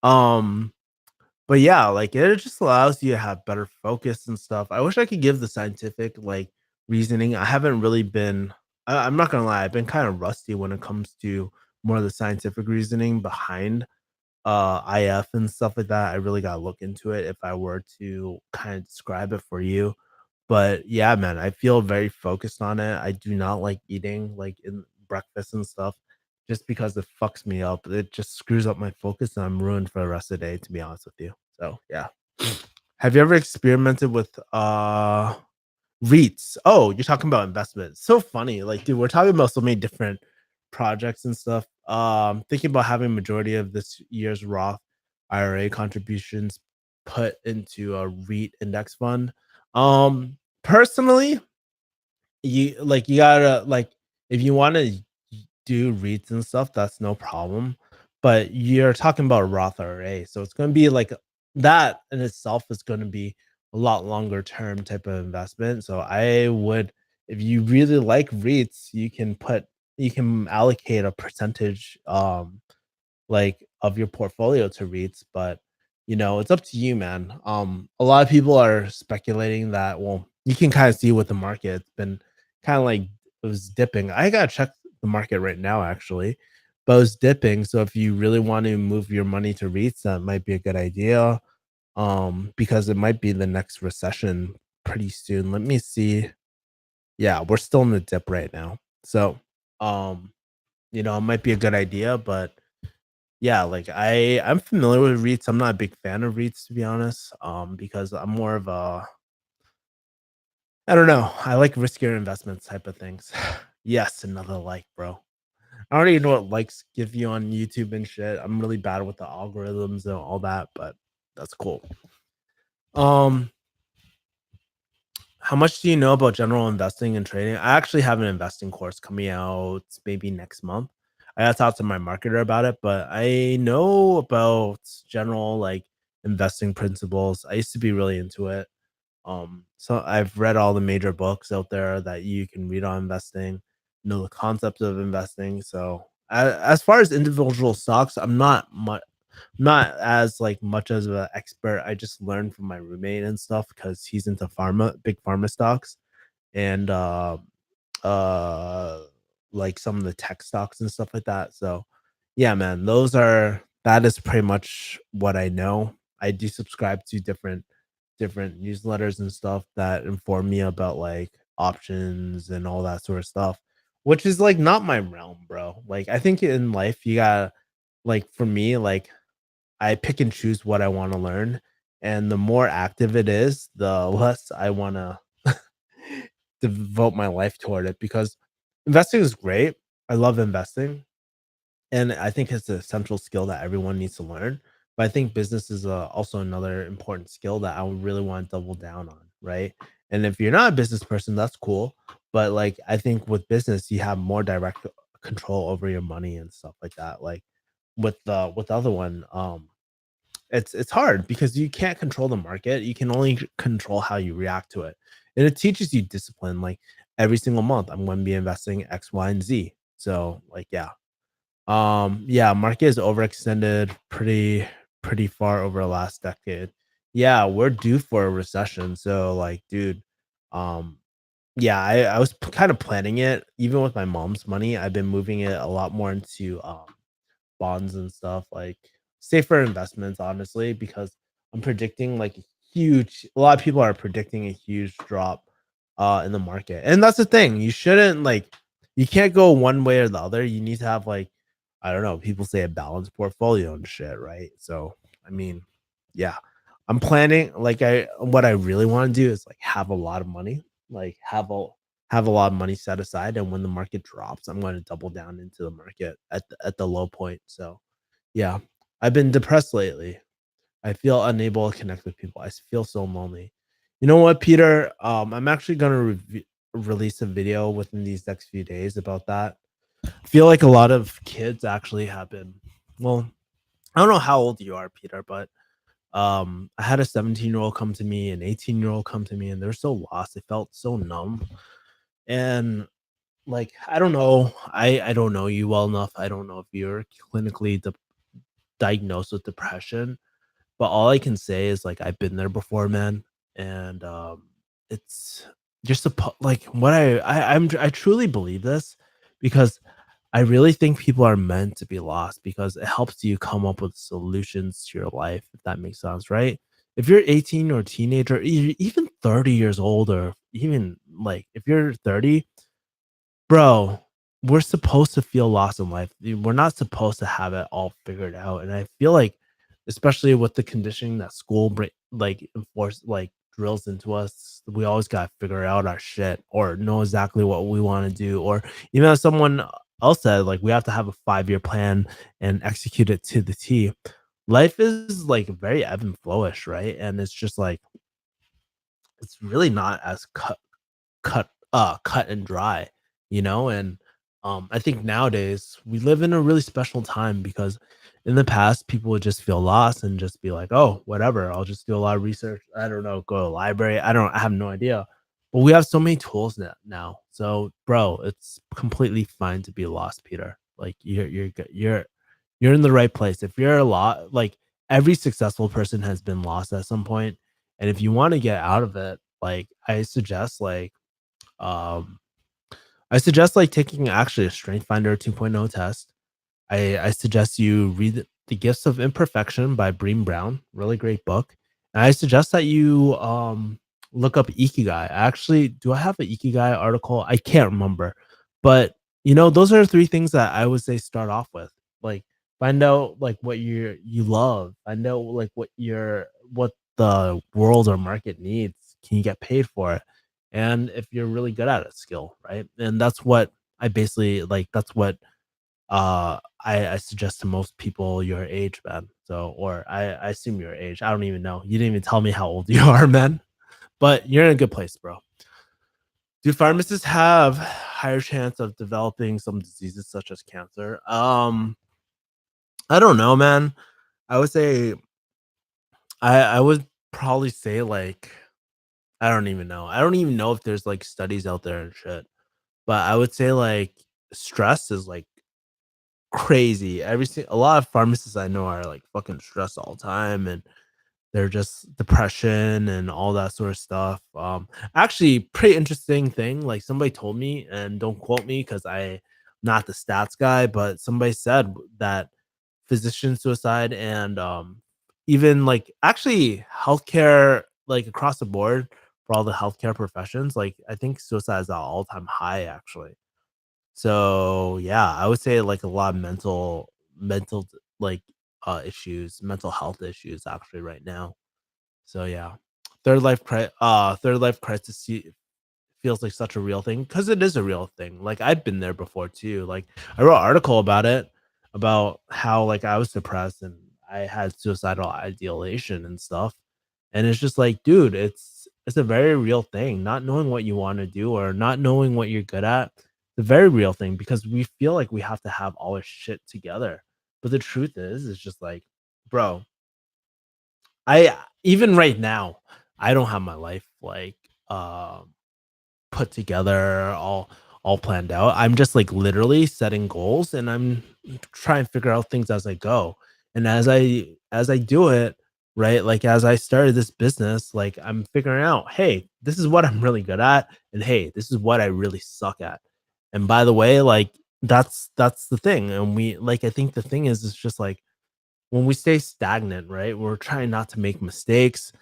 [SPEAKER 1] Um, but yeah, like it just allows you to have better focus and stuff. I wish I could give the scientific like reasoning. I haven't really been. I'm not gonna lie, I've been kind of rusty when it comes to more of the scientific reasoning behind IF and stuff like that. I really gotta look into it if I were to kind of describe it for you. But yeah, man, I feel very focused on it. I do not like eating like in breakfast and stuff just because it fucks me up. It just screws up my focus and I'm ruined for the rest of the day, to be honest with you. So yeah. Have you ever experimented with REITs? Oh, you're talking about investments. So funny. Like, dude, we're talking about so many different projects and stuff. Thinking about having majority of this year's Roth IRA contributions put into a REIT index fund. Personally, you gotta like if you want to do REITs and stuff, that's no problem. But you're talking about Roth IRA, so it's gonna be like that in itself is gonna be a lot longer term type of investment. So I would, if you really like REITs, you can allocate a percentage like of your portfolio to REITs, but it's up to you, man. A lot of people are speculating that, well, you can kind of see with the market, it's been kind of like it was dipping. I gotta check the market right now, actually, but it's dipping. So if you really want to move your money to REITs, that might be a good idea. Because it might be the next recession pretty soon. Let me see. Yeah, we're still in the dip right now. So, um, it might be a good idea, but yeah, like I'm familiar with REITs. I'm not a big fan of REITs to be honest. Because I'm more of a I don't know. I like riskier investments type of things. Yes, another like, bro. I don't even know what likes give you on YouTube and shit. I'm really bad with the algorithms and all that, but that's cool. Um, how much do you know about general investing and trading? I actually have an investing course coming out maybe next month. I gotta talk to my marketer about it, but I know about general like investing principles. I used to be really into it. So I've read all the major books out there that you can read on investing, know the concept of investing. So as far as individual stocks, I'm not as like much as an expert. I just learned from my roommate and stuff because he's into big pharma stocks, and uh like some of the tech stocks and stuff like that. So yeah, man, that is pretty much what I know. I do subscribe to different newsletters and stuff that inform me about like options and all that sort of stuff, which is like not my realm, bro. Like I think in life you got like for me, like I pick and choose what I want to learn. And the more active it is, the less I want to devote my life toward it because investing is great. I love investing. And I think it's an essential skill that everyone needs to learn. But I think business is also another important skill that I would really want to double down on. Right. And if you're not a business person, that's cool. But like, I think with business, you have more direct control over your money and stuff like that. Like with the other one, it's hard because you can't control the market. You can only control how you react to it. And it teaches you discipline. Like every single month, I'm going to be investing X, Y, and Z. So like, yeah. Yeah, market is overextended pretty far over the last decade. Yeah, we're due for a recession. So like, dude, um, yeah, I was kind of planning it. Even with my mom's money, I've been moving it a lot more into bonds and stuff, like safer investments, honestly, because I'm predicting like a lot of people are predicting a huge drop in the market. And that's the thing. You can't go one way or the other. You need to have like I don't know, people say a balanced portfolio and shit, right? So, I mean, yeah. I'm planning like I what I really want to do is like have a lot of money, like have a lot of money set aside, and when the market drops, I'm going to double down into the market at the low point. So, yeah, I've been depressed lately. I feel unable to connect with people. I feel so lonely. You know what, Peter? I'm actually going to release a video within these next few days about that. I feel like a lot of kids actually have been. Well, I don't know how old you are, Peter, but I had a 17-year-old come to me, an 18-year-old come to me, and they're so lost. They felt so numb. And like I don't know. I don't know you well enough. I don't know if you're clinically diagnosed with depression, but all I can say is like I've been there before, man. And it's just like what I truly believe this because I really think people are meant to be lost because it helps you come up with solutions to your life, if that makes sense, right? If you're 18 or a teenager, even 30 years old, or even like if you're 30, bro, we're supposed to feel lost in life. We're not supposed to have it all figured out. And I feel like, especially with the conditioning that school like enforce like drills into us, we always gotta figure out our shit or know exactly what we want to do. Or even as someone else said, like we have to have a 5-year plan and execute it to the T. Life is like very ebb and flowish, right? And it's just like it's really not as cut and dry, and I think nowadays we live in a really special time because in the past people would just feel lost and just be like, oh, whatever, I'll just do a lot of research, I don't know, go to the library, I have no idea. But we have so many tools now. So bro, it's completely fine to be lost, Peter. Like you're in the right place. If you're a lot like every successful person has been lost at some point, and if you want to get out of it, like um, I suggest like taking actually a Strength Finder 2.0 test. I suggest you read The Gifts of Imperfection by Brené Brown, really great book. And I suggest that you, look up Ikigai. Actually, do I have an Ikigai article? I can't remember. But, those are 3 things that I would say start off with. Like, find out, like, what you love. Find out, like, what the world or market needs. Can you get paid for it? And if you're really good at a skill, right? And that's what I basically like, that's what I suggest to most people your age, man. So, or I assume your age. I don't even know. You didn't even tell me how old you are, man. But you're in a good place, bro. Do pharmacists have higher chance of developing some diseases such as cancer? I don't know, man. I would say I would probably say like I don't even know. I don't even know if there's like studies out there and shit. But I would say like stress is like crazy. A lot of pharmacists I know are like fucking stressed all the time and they're just depression and all that sort of stuff. Actually, pretty interesting thing. Like somebody told me, and don't quote me because I'm not the stats guy, but somebody said that physician suicide and even like actually healthcare, like across the board for all the healthcare professions, like I think suicide is at all time high actually. So, yeah, I would say, like, a lot of like, issues, mental health issues actually right now. So, yeah. Third life crisis feels like such a real thing because it is a real thing. Like, I've been there before too. Like, I wrote an article about it, about how, like, I was depressed and I had suicidal ideation and stuff. And it's just like, dude, it's a very real thing. Not knowing what you want to do or not knowing what you're good at, it's a very real thing because we feel like we have to have all our shit together. But the truth is, it's just like, bro, even right now, I don't have my life like put together, all planned out. I'm just like literally setting goals and I'm trying to figure out things as I go. And as I do it, right? Like as I started this business, like I'm figuring out, hey, this is what I'm really good at and hey, this is what I really suck at. And by the way, like that's the thing. And we like I think the thing is it's just like when we stay stagnant, right? We're trying not to make mistakes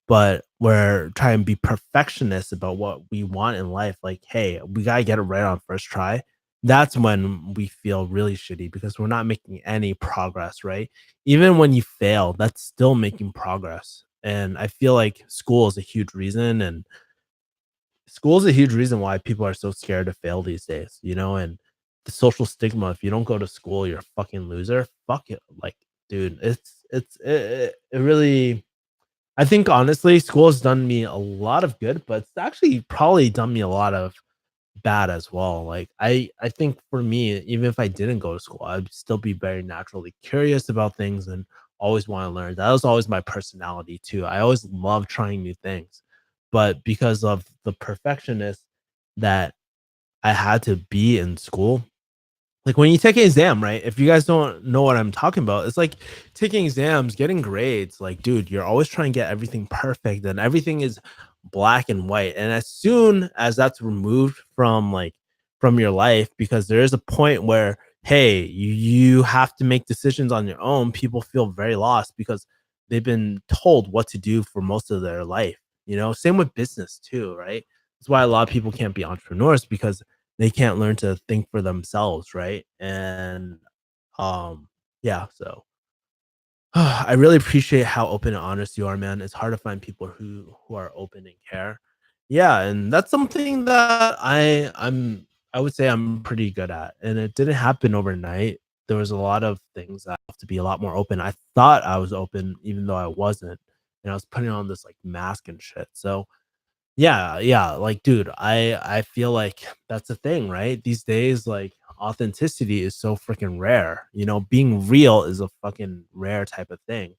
[SPEAKER 1] but we're trying to be perfectionists about what we want in life. Like, hey, we gotta get it right on first try. That's when we feel really shitty because we're not making any progress, right? Even when you fail, that's still making progress. And I feel like school is a huge reason, and school is a huge reason why people are so scared to fail these days, and the social stigma, if you don't go to school, you're a fucking loser. Fuck it. Like, dude, it really I think honestly, school has done me a lot of good, but it's actually probably done me a lot of bad as well. Like I think for me, even if I didn't go to school, I'd still be very naturally curious about things and always want to learn. That was always my personality too. I always love trying new things. But because of the perfectionist that I had to be in school, like when you take an exam, right? If you guys don't know what I'm talking about, it's like taking exams, getting grades. Like, dude, you're always trying to get everything perfect and everything is black and white. And as soon as that's removed from your life, because there is a point where, hey, you have to make decisions on your own, people feel very lost because they've been told what to do for most of their life. Same with business too, right? That's why a lot of people can't be entrepreneurs because they can't learn to think for themselves, right? And yeah, so I really appreciate how open and honest you are, man. It's hard to find people who are open and care. Yeah, and that's something that I would say I'm pretty good at. And it didn't happen overnight. There was a lot of things that I have to be a lot more open. I thought I was open even though I wasn't. And I was putting on this like mask and shit. So yeah, yeah, like, dude, I feel like that's a thing, right? These days, like, authenticity is so freaking rare, being real is a fucking rare type of thing,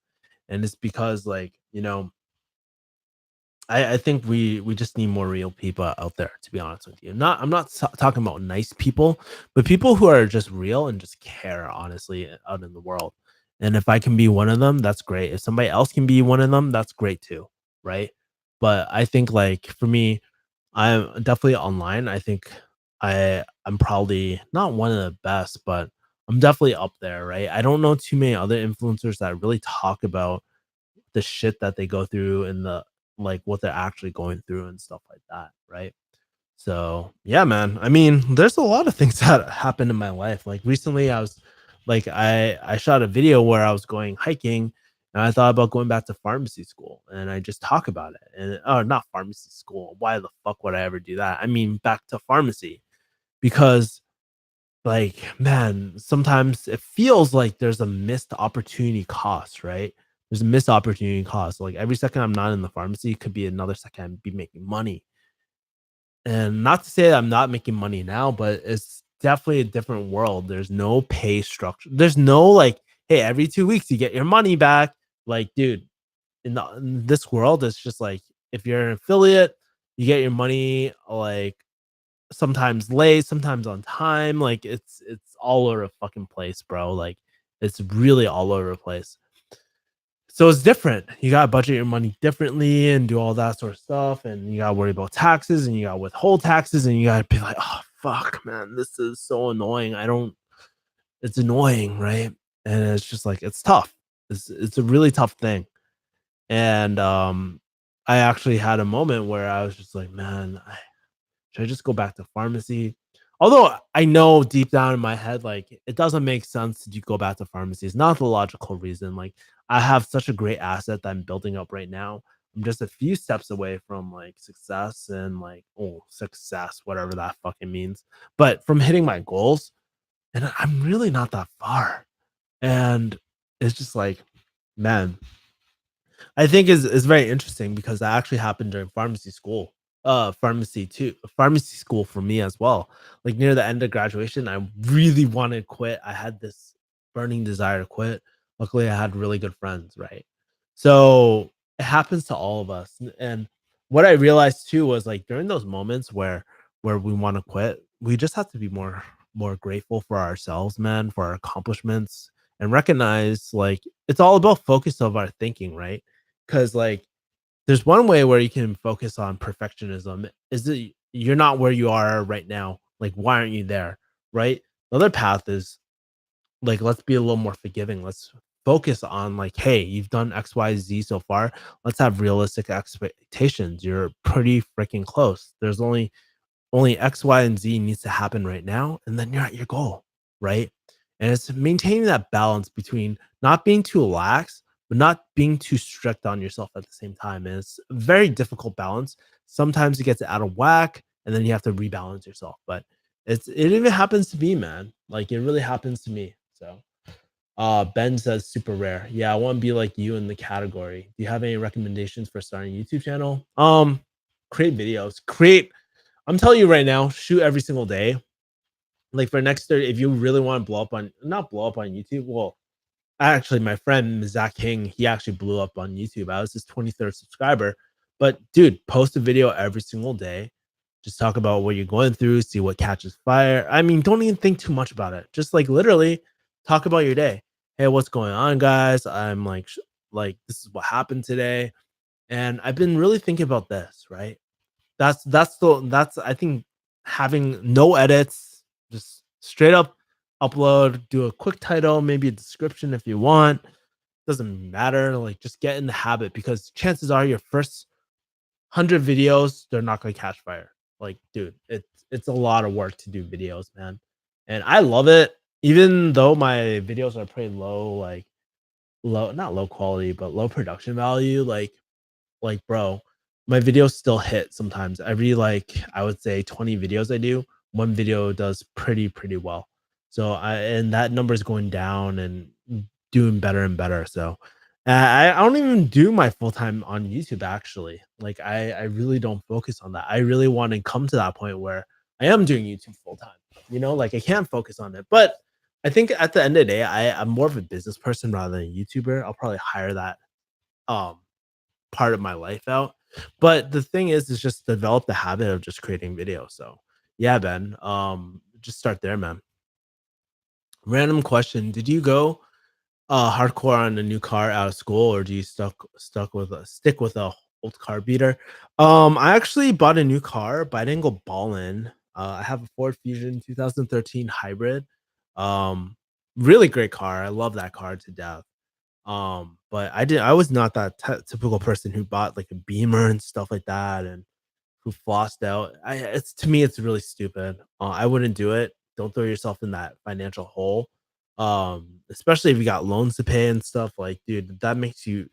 [SPEAKER 1] and it's because, like, I think we just need more real people out there, to be honest with you. I'm not talking about nice people, but people who are just real and just care, honestly, out in the world, and if I can be one of them, that's great. If somebody else can be one of them, that's great too, right? But I think, like, for me I'm definitely online. I think I'm probably not one of the best, but I'm definitely up there, right? I don't know too many other influencers that really talk about the shit that they go through and the like what they're actually going through and stuff like that, right? So, yeah, man. I mean, there's a lot of things that happened in my life. Like recently I was like I shot a video where I was going hiking and I thought about going back to pharmacy school and I just talk about it. And oh, not pharmacy school. Why the fuck would I ever do that? I mean, back to pharmacy because like, man, sometimes it feels like there's a missed opportunity cost, right? There's a missed opportunity cost. Like every second I'm not in the pharmacy could be another second I'd be making money. And not to say that I'm not making money now, but it's definitely a different world. There's no pay structure. There's no like, hey, every 2 weeks you get your money back. Like, dude, in this world, it's just like if you're an affiliate, you get your money like sometimes late, sometimes on time. Like it's all over the fucking place, bro. Like it's really all over the place. So it's different. You gotta budget your money differently and do all that sort of stuff. And you gotta worry about taxes and you gotta withhold taxes and you gotta be like, oh fuck, man, this is so annoying. I don't it's annoying, right? And it's just like it's tough. It's a really tough thing. And I actually had a moment where I was just like, man, should I just go back to pharmacy? Although I know deep down in my head, like it doesn't make sense to go back to pharmacy. It's not the logical reason. Like I have such a great asset that I'm building up right now. I'm just a few steps away from like success and like success, whatever that fucking means. But from hitting my goals, and I'm really not that far. And it's just like, man, I think is very interesting because that actually happened during pharmacy school. Pharmacy school for me as well. Like near the end of graduation, I really wanted to quit. I had this burning desire to quit. Luckily, I had really good friends, right? So it happens to all of us. And what I realized too was like during those moments where we want to quit, we just have to be more grateful for ourselves, man, for our accomplishments, and recognize like it's all about focus of our thinking, right? Because like there's one way where you can focus on perfectionism is that you're not where you are right now. Like, why aren't you there? Right. The other path is like, let's be a little more forgiving. Let's focus on like, hey, you've done X, Y, Z so far. Let's have realistic expectations. You're pretty freaking close. There's only X, Y, and Z needs to happen right now, and then you're at your goal, right? And it's maintaining that balance between not being too lax, but not being too strict on yourself at the same time. And it's a very difficult balance. Sometimes it gets out of whack, and then you have to rebalance yourself. But it even happens to me, man. Like it really happens to me. So Ben says super rare. Yeah, I want to be like you in the category. Do you have any recommendations for starting a YouTube channel? Create videos. Create I'm telling you right now, shoot every single day. Like for next 30, if you really want to blow up on not blow up on YouTube, well, actually, my friend Zach King, he actually blew up on YouTube. I was his 23rd subscriber. But dude, post a video every single day. Just talk about what you're going through, see what catches fire. I mean, don't even think too much about it. Just like literally talk about your day. Hey, what's going on, guys? I'm like this is what happened today. And I've been really thinking about this, right? That's I think having no edits, just straight up upload, do a quick title, maybe a description if you want. Doesn't matter. Like just get in the habit because chances are your first 100 videos, they're not gonna catch fire. Like, dude, it's a lot of work to do videos, man. And I love it. Even though my videos are pretty low, like low, not low quality, but low production value, like, bro, my videos still hit sometimes. Every like I would say 20 videos I do, one video does pretty well. So I and that number is going down and doing better and better. So I don't even do my full time on YouTube actually. Like I really don't focus on that. I really want to come to that point where I am doing YouTube full time. You know, like I can focus on it. But I think at the end of the day, I'm more of a business person rather than a YouTuber. I'll probably hire that um part of my life out. But the thing is just develop the habit of just creating videos. So yeah, Ben. Just start there, man. Random question. Did you go hardcore on a new car out of school or do you stuck with a stick with a old car beater? I actually bought a new car, but I didn't go ballin'. I have a Ford Fusion 2013 hybrid. Um Really great car. I love that car to death. But I was not that typical person who bought like a Beamer and stuff like that and who flossed out. It's to me, it's really stupid. I wouldn't do it. Don't throw yourself in that financial hole. Especially if you got loans to pay and stuff. Like, dude, that makes you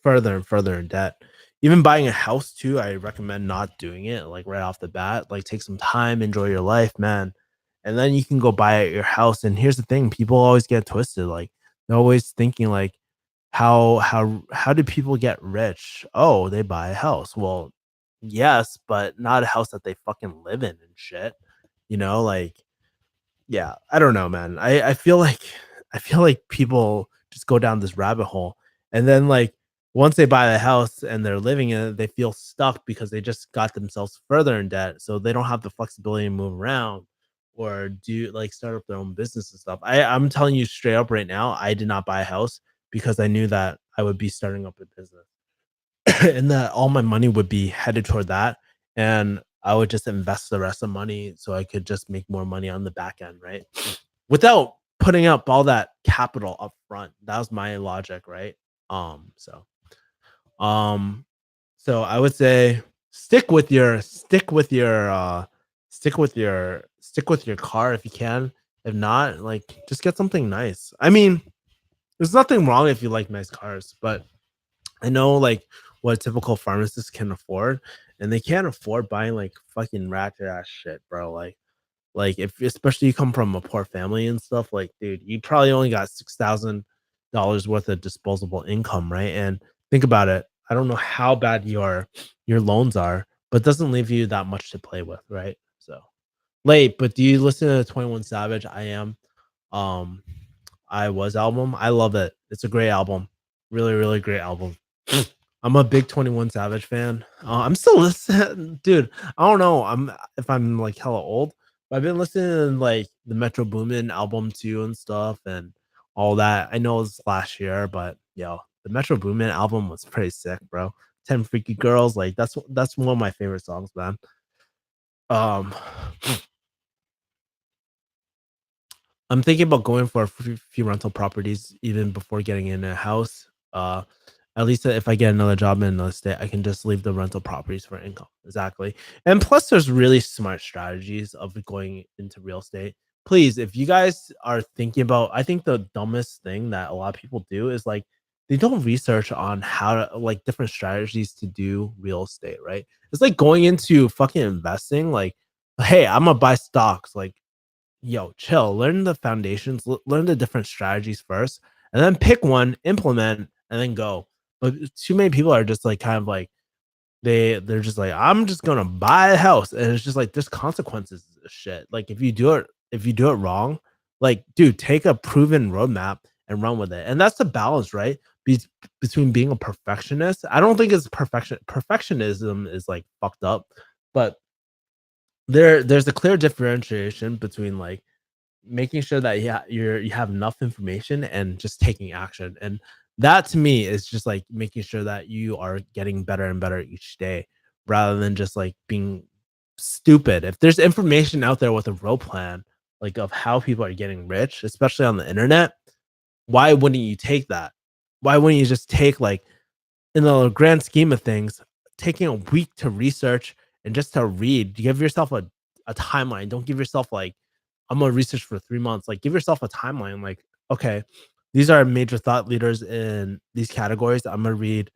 [SPEAKER 1] further and further in debt. Even buying a house too, I recommend not doing it like right off the bat. Like take some time, enjoy your life, man. And then you can go buy your house. And here's the thing, people always get twisted. Like they're always thinking like how do people get rich? Oh, they buy a house. Well, yes, but not a house that they fucking live in and shit. Like yeah, I don't know, man. I feel like people just go down this rabbit hole, and then like once they buy the house and they're living in it, they feel stuck because they just got themselves further in debt, so they don't have the flexibility to move around or do like start up their own business and stuff. I'm telling you straight up right now, I did not buy a house because I knew that I would be starting up a business and that all my money would be headed toward that, and I would just invest the rest of the money so I could just make more money on the back end, right? Without putting up all that capital up front. That was my logic, right? Um, so um so I would say stick with your car if you can. If not, like just get something nice. I mean, there's nothing wrong if you like nice cars, but I know like what a typical pharmacist can afford, and they can't afford buying like fucking ratchet ass shit, bro. Like if especially you come from a poor family and stuff, like dude, you probably only got $6,000 worth of disposable income, right? And think about it. I don't know how bad your loans are, but it doesn't leave you that much to play with, right? So late, but do you listen to 21 Savage? I am. Um I Was album. I love it. It's a great album. Really, really great album. I'm a big 21 Savage fan. I'm still listening, dude. I don't know. If I'm like hella old, but I've been listening to like the Metro Boomin album too and stuff and all that. I know it's last year, but yo, the Metro Boomin album was pretty sick, bro. 10 Freaky Girls, like that's one of my favorite songs, man. Um, I'm thinking about going for a few rental properties even before getting in a house. At least if I get another job in another state, I can just leave the rental properties for income. Exactly. And plus, there's really smart strategies of going into real estate. Please, if you guys are thinking about, I think the dumbest thing that a lot of people do is like they don't research on how to like different strategies to do real estate, right? It's like going into fucking investing, like, hey, I'm gonna buy stocks. Like, yo, chill, learn the foundations, learn the different strategies first, and then pick one, implement, and then go. But too many people are just like kind of like they're just like, I'm just gonna buy a house, and it's just like there's consequences to this shit. Like if you do it wrong, like dude, take a proven roadmap and run with it. And that's the balance, right? Be- Between being a perfectionist. I don't think it's perfectionism is like fucked up, but there's a clear differentiation between like making sure that you have enough information and just taking action. And that to me is just like making sure that you are getting better and better each day rather than just like being stupid. If there's information out there with a real plan, like of how people are getting rich, especially on the internet, why wouldn't you take that? Why wouldn't you just take like in the grand scheme of things, taking a week to research and just to read, give yourself a timeline. Don't give yourself like, I'm gonna research for 3 months. Like, give yourself a timeline. Like, okay, these are major thought leaders in these categories. I'm gonna read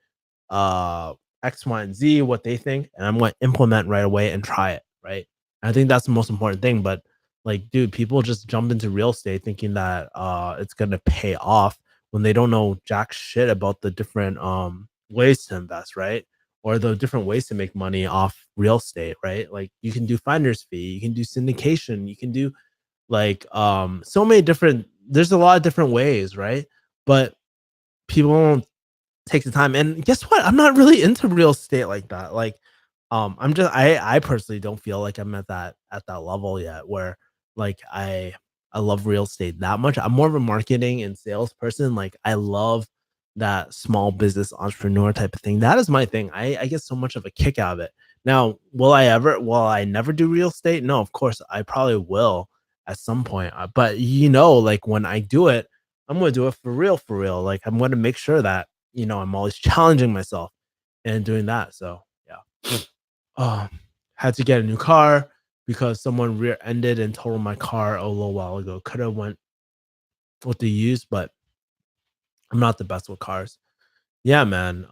[SPEAKER 1] uh X, Y, and Z, what they think, and I'm gonna implement right away and try it. Right. And I think that's the most important thing. But like, dude, people just jump into real estate thinking that it's gonna pay off when they don't know jack shit about the different ways to invest, right? Or the different ways to make money off real estate, right? Like you can do finder's fee, you can do syndication, you can do like so many different there's a lot of different ways, right? But people don't take the time. And guess what? I'm not really into real estate like that. Like, I personally don't feel like I'm at that level yet where like I love real estate that much. I'm more of a marketing and sales person. Like I love that small business entrepreneur type of thing. That is my thing. I get so much of a kick out of it. Now, will I never do real estate? No, of course I probably will at some point. But you know, like when I do it, I'm gonna do it for real, for real. Like I'm gonna make sure that I'm always challenging myself and doing that. So yeah. Um, had to get a new car because someone rear-ended and totaled my car a little while ago. Could have went with the used, but I'm not the best with cars. Yeah, man.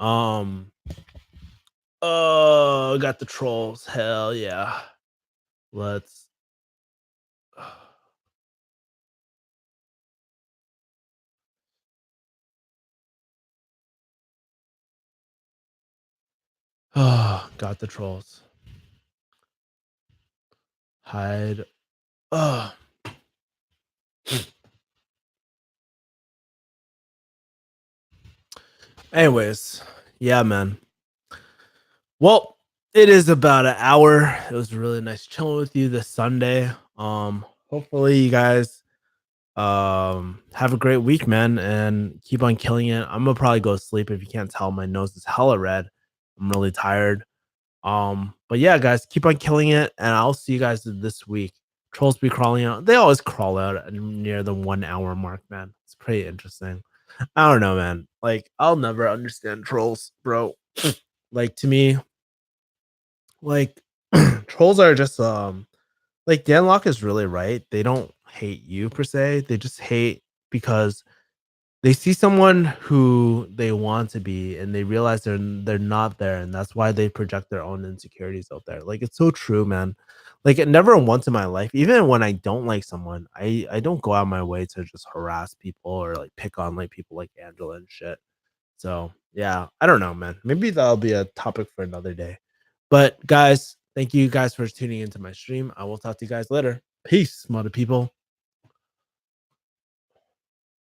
[SPEAKER 1] Oh, got the trolls. Hell yeah. Let's. Oh, got the trolls. Hide. Oh. Anyways, yeah, man. Well, it is about an hour. It was really nice chilling with you this Sunday. Hopefully you guys have a great week, man, and keep on killing it. I'm gonna probably go to sleep. If you can't tell, my nose is hella red. I'm really tired. But yeah, guys, keep on killing it, and I'll see you guys this week. Trolls be crawling out. They always crawl out near the 1 hour mark, man. It's pretty interesting. I don't know, man. Like, I'll never understand trolls, bro. Like to me, like trolls are just like Danlock is really right. They don't hate you per se. They just hate because they see someone who they want to be and they realize they're not there, and that's why they project their own insecurities out there. Like it's so true, man. Like it never once in my life, even when I don't like someone, I don't go out my way to just harass people or like pick on like people like Angela and shit. So yeah, I don't know, man. Maybe that'll be a topic for another day. But guys, thank you guys for tuning into my stream. I will talk to you guys later. Peace, mother people.